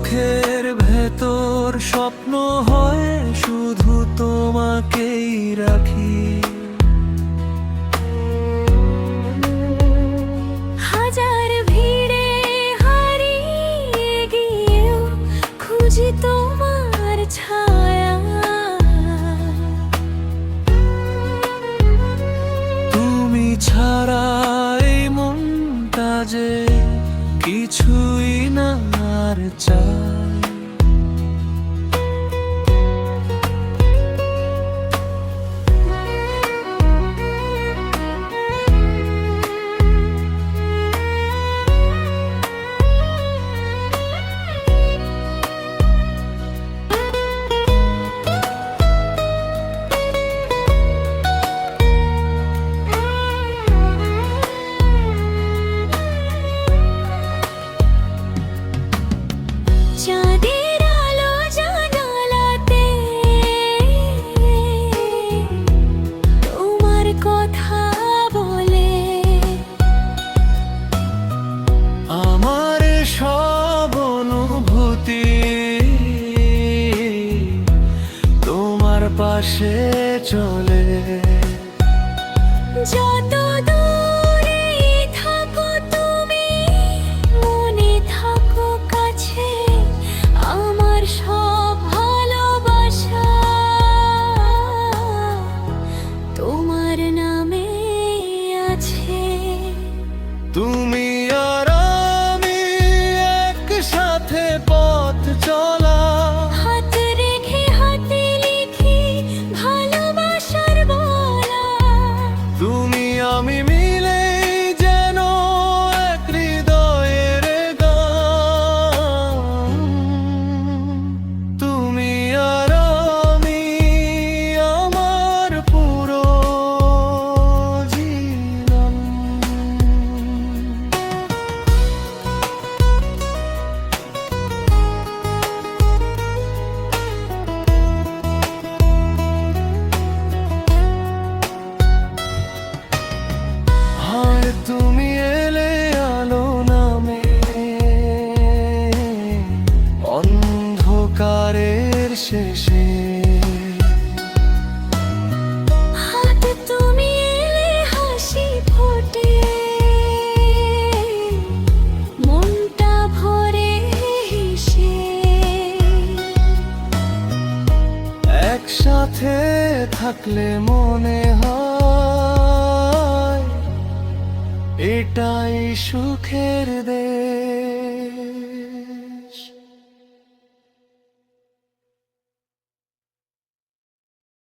চোখের ভেতর স্বপ্ন হয় শুধু তোমাকেই রাখি। হাজার ভিড়ে হারিয়ে গিয়েও খুঁজি তোমার ছায়া। তুমি ছাড়া এই মনটা যে কিছুই না আর চাই। চাঁদের আলো জানালাতে তোমার কথা বলে। আমার সব অনুভূতি তোমার পাশে চলে। যত দূরে থাকো তুমি মনে থাকো কাছে। আমার সব ভালোবাসা তোমার নামে আছে। তুমি আর আমি একসাথে পথ চলা, হাত রেখে হাতে লিখি ভালোবাসার বলা। তুমি আমি মিলে যেন এক হৃদয়ের গান। তুমি আর আমি আমার পুরো জীবন। আর তুমি এলে আলো নামে অন্ধকারের শেষে। হাত তুমি এলে হাসি ফোটে মনটা ভরে হেসে। একসাথে থাকলে মনে হয় এটাই সুখের দেশ।